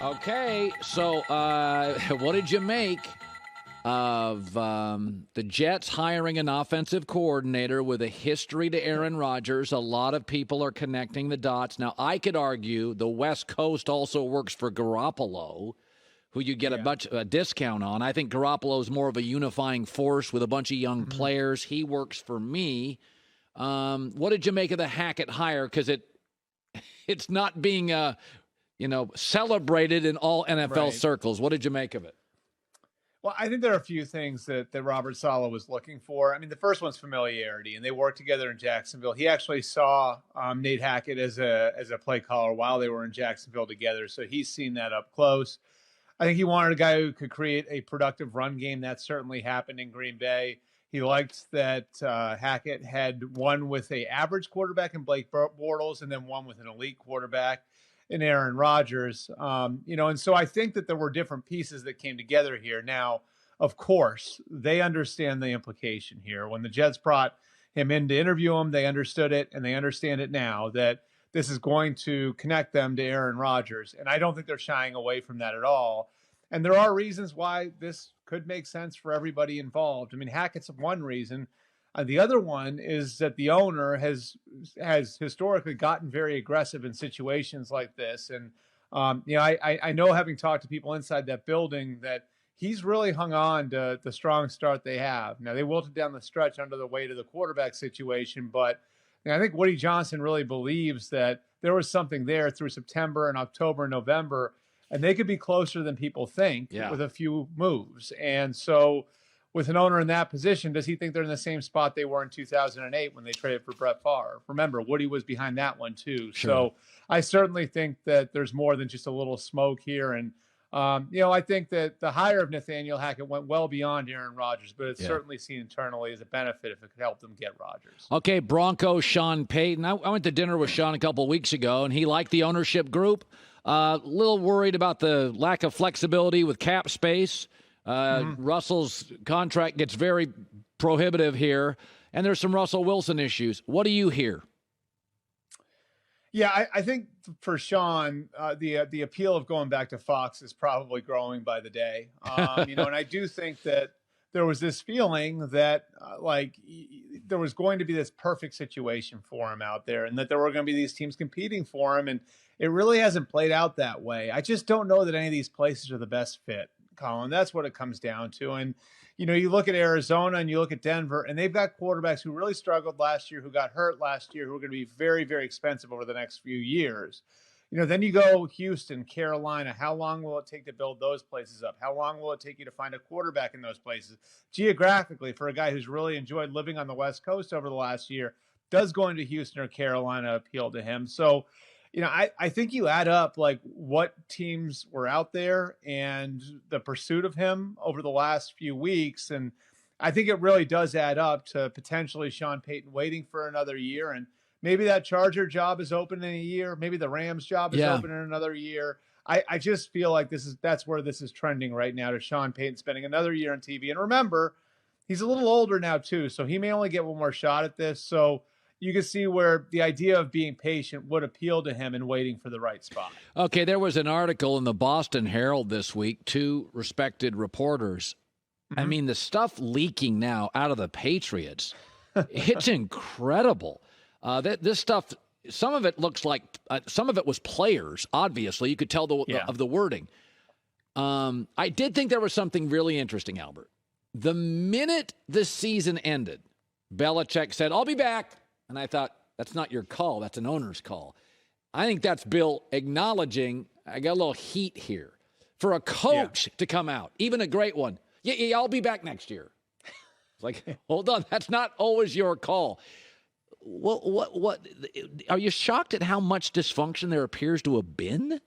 Okay, so what did you make of the Jets hiring an offensive coordinator with a history to Aaron Rodgers? A lot of people are connecting the dots. Now, I could argue the West Coast also works for Garoppolo, who you get a discount on. I think Garoppolo is more of a unifying force with a bunch of young players. He works for me. What did you make of the Hackett hire? Because it's not being celebrated in all NFL circles. What did you make of it? Well, I think there are a few things that Robert Saleh was looking for. I mean, the first one's familiarity, and they worked together in Jacksonville. He actually saw Nate Hackett as a play caller while they were in Jacksonville together, so he's seen that up close. I think he wanted a guy who could create a productive run game. That certainly happened in Green Bay. He liked that Hackett had one with an average quarterback in Blake Bortles and then one with an elite quarterback in Aaron Rodgers. And so I think that there were different pieces that came together here. Now, of course, they understand the implication here. When the Jets brought him in to interview him, they understood it, and they understand it now that this is going to connect them to Aaron Rodgers. And I don't think they're shying away from that at all. And there are reasons why this could make sense for everybody involved. I mean, Hackett's one reason. The other one is that the owner has historically gotten very aggressive in situations like this. And, I know, having talked to people inside that building, that he's really hung on to the strong start they have. Now, they wilted down the stretch under the weight of the quarterback situation, but I think Woody Johnson really believes that there was something there through September and October and November, and they could be closer than people think with a few moves. And so with an owner in that position, does he think they're in the same spot they were in 2008 when they traded for Brett Favre? Remember, Woody was behind that one too. Sure. So I certainly think that there's more than just a little smoke here. And, I think that the hire of Nathaniel Hackett went well beyond Aaron Rodgers, but it's certainly seen internally as a benefit if it could help them get Rodgers. Okay, Broncos, Sean Payton. I went to dinner with Sean a couple of weeks ago, and he liked the ownership group. A little worried about the lack of flexibility with cap space. Russell's contract gets very prohibitive here, and there's some Russell Wilson issues. What do you hear? Yeah, I think for Sean, the appeal of going back to Fox is probably growing by the day. And I do think that there was this feeling that there was going to be this perfect situation for him out there, and that there were going to be these teams competing for him, and it really hasn't played out that way. I just don't know that any of these places are the best fit, Colin. That's what it comes down to. And, you look at Arizona and you look at Denver, and they've got quarterbacks who really struggled last year, who got hurt last year, who are going to be very, very expensive over the next few years. Then you go Houston, Carolina. How long will it take to build those places up? How long will it take you to find a quarterback in those places? Geographically, for a guy who's really enjoyed living on the West Coast over the last year, does going to Houston or Carolina appeal to him? So, I think you add up what teams were out there and the pursuit of him over the last few weeks. And I think it really does add up to potentially Sean Payton waiting for another year. And maybe that Charger job is open in a year. Maybe the Rams job is open in another year. I just feel like that's where this is trending right now, to Sean Payton spending another year on TV. And remember, he's a little older now too, so he may only get one more shot at this. So you can see where the idea of being patient would appeal to him and waiting for the right spot. Okay, there was an article in the Boston Herald this week, two respected reporters. I mean, the stuff leaking now out of the Patriots, it's incredible. This stuff, some of it looks like, some of it was players, obviously. You could tell of the wording. I did think there was something really interesting, Albert. The minute the season ended, Belichick said, "I'll be back." And I thought, that's not your call. That's an owner's call. I think that's Bill acknowledging, I got a little heat here. For a coach to come out, even a great one, I'll be back next year. It's like, hold on, that's not always your call. What? Are you shocked at how much dysfunction there appears to have been?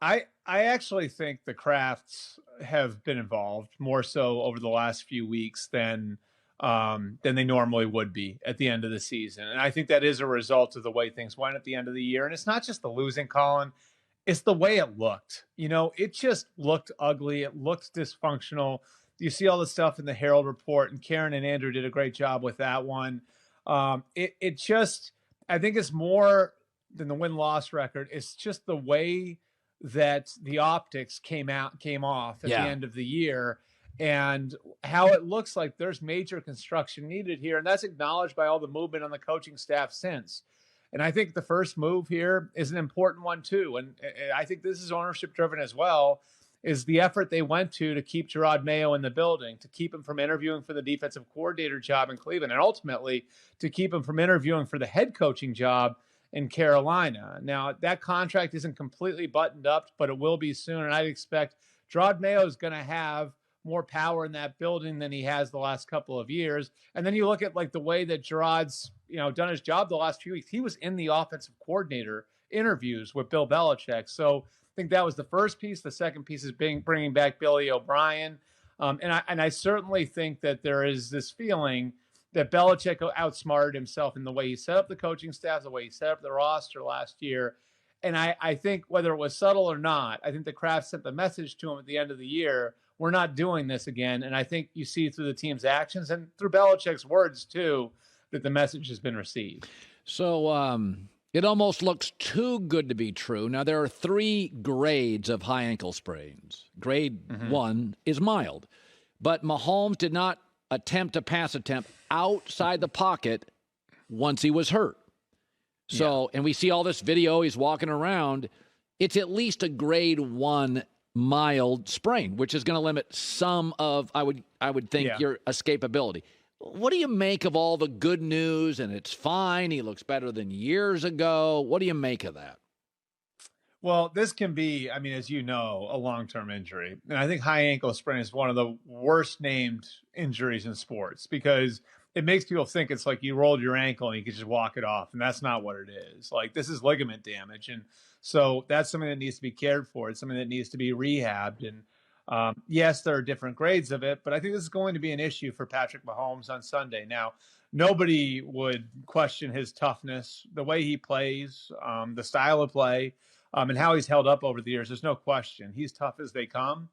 I actually think the Crafts have been involved more so over the last few weeks than they normally would be at the end of the season. And I think that is a result of the way things went at the end of the year. And it's not just the losing, Colin. It's the way it looked. It just looked ugly. It looked dysfunctional. You see all the stuff in the Herald report, and Karen and Andrew did a great job with that one. It just, I think it's more than the win-loss record. It's just the way that the optics came off at Yeah. the end of the year, and how it looks like there's major construction needed here. And that's acknowledged by all the movement on the coaching staff since. And I think the first move here is an important one too. And I think this is ownership driven as well, is the effort they went to keep Gerard Mayo in the building, to keep him from interviewing for the defensive coordinator job in Cleveland, and ultimately to keep him from interviewing for the head coaching job in Carolina. Now, that contract isn't completely buttoned up, but it will be soon. And I'd expect Gerard Mayo is going to have more power in that building than he has the last couple of years. And then you look at like the way that Gerard's, done his job the last few weeks. He was in the offensive coordinator interviews with Bill Belichick. So I think that was the first piece. The second piece is bringing back Billy O'Brien. And I certainly think that there is this feeling that Belichick outsmarted himself in the way he set up the coaching staff, the way he set up the roster last year. And I think whether it was subtle or not, I think the Kraft sent the message to him at the end of the year, we're not doing this again. And I think you see through the team's actions and through Belichick's words too, that the message has been received. So it almost looks too good to be true. Now, there are 3 grades of high ankle sprains. Grade 1 is mild. But Mahomes did not attempt a pass attempt outside the pocket once he was hurt. So, and we see all this video, he's walking around. It's at least a grade 1 mild sprain, which is going to limit some of, I would think, your escapability. What do you make of all the good news? And it's fine. He looks better than years ago. What do you make of that? Well, this can be, as you know, a long-term injury. And I think high ankle sprain is one of the worst named injuries in sports because it makes people think it's like you rolled your ankle and you can just walk it off. And that's not what it is. Like, this is ligament damage. And so that's something that needs to be cared for. It's something that needs to be rehabbed. And yes, there are different grades of it, but I think this is going to be an issue for Patrick Mahomes on Sunday. Now, nobody would question his toughness, the way he plays, the style of play, and how he's held up over the years. There's no question. He's tough as they come.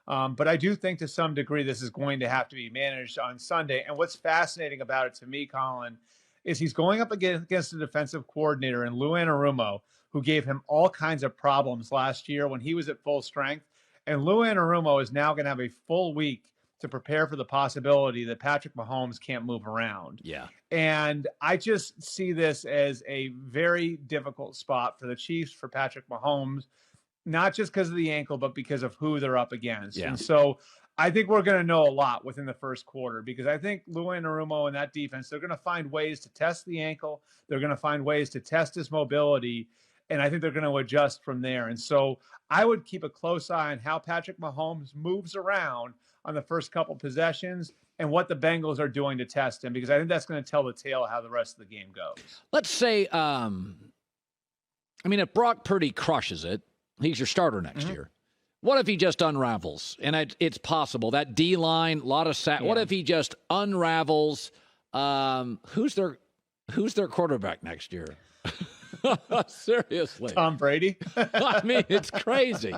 But I do think to some degree this is going to have to be managed on Sunday. And what's fascinating about it to me, Colin, is he's going up against a defensive coordinator in Lou Anarumo, who gave him all kinds of problems last year when he was at full strength. And Lou Anarumo is now going to have a full week to prepare for the possibility that Patrick Mahomes can't move around. Yeah. And I just see this as a very difficult spot for the Chiefs, for Patrick Mahomes, not just because of the ankle, but because of who they're up against. Yeah. And so I think we're going to know a lot within the first quarter because I think Lou Anarumo and that defense, they're going to find ways to test the ankle. They're going to find ways to test his mobility. And I think they're going to adjust from there. And so I would keep a close eye on how Patrick Mahomes moves around on the first couple possessions and what the Bengals are doing to test him, because I think that's going to tell the tale of how the rest of the game goes. Let's say, if Brock Purdy crushes it, he's your starter next year. What if he just unravels? And it's possible. That D-line, a lot of sack. Yeah. What if he just unravels? Who's their quarterback next year? Seriously. Tom Brady? It's crazy.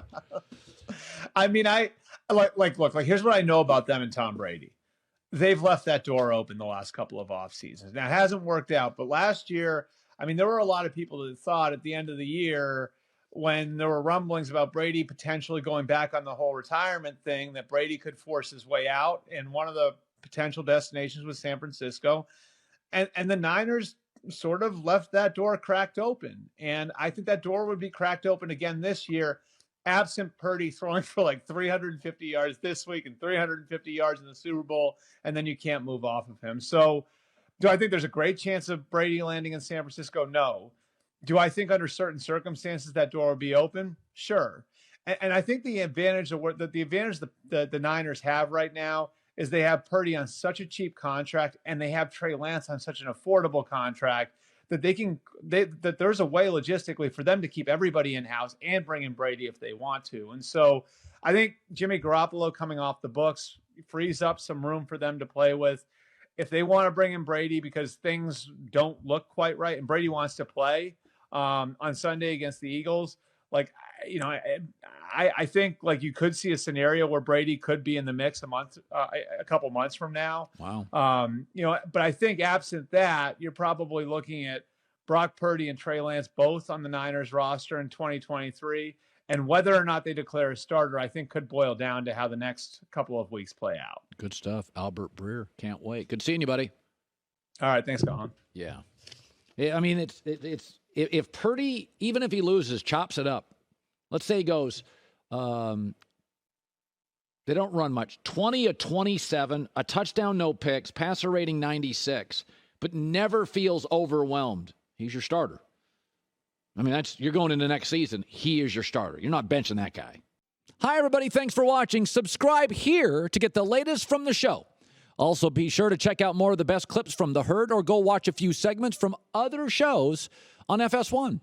Look, here's what I know about them and Tom Brady. They've left that door open the last couple of off seasons. Now, it hasn't worked out, but last year, there were a lot of people that thought at the end of the year, when there were rumblings about Brady potentially going back on the whole retirement thing, that Brady could force his way out. And one of the potential destinations was San Francisco. And the Niners sort of left that door cracked open. And I think that door would be cracked open again this year, absent Purdy throwing for like 350 yards this week and 350 yards in the Super Bowl, and then you can't move off of him. So do I think there's a great chance of Brady landing in San Francisco? No. Do I think under certain circumstances that door will be open? Sure. And I think the advantage the Niners have right now is they have Purdy on such a cheap contract and they have Trey Lance on such an affordable contract that that there's a way logistically for them to keep everybody in-house and bring in Brady if they want to. And so I think Jimmy Garoppolo coming off the books frees up some room for them to play with. If they want to bring in Brady because things don't look quite right and Brady wants to play on Sunday against the Eagles, I think you could see a scenario where Brady could be in the mix a couple months from now. Wow. But I think absent that, you're probably looking at Brock Purdy and Trey Lance both on the Niners roster in 2023. And whether or not they declare a starter, I think could boil down to how the next couple of weeks play out. Good stuff. Albert Breer. Can't wait. Good seeing you, buddy. All right. Thanks, Colin. Yeah. I mean, it's if Purdy, even if he loses, chops it up. Let's say he goes, they don't run much. 20 of 27, a touchdown, no picks, passer rating 96, but never feels overwhelmed. He's your starter. I mean, you're going into next season. He is your starter. You're not benching that guy. Hi, everybody. Thanks for watching. Subscribe here to get the latest from the show. Also, be sure to check out more of the best clips from The Herd or go watch a few segments from other shows on FS1.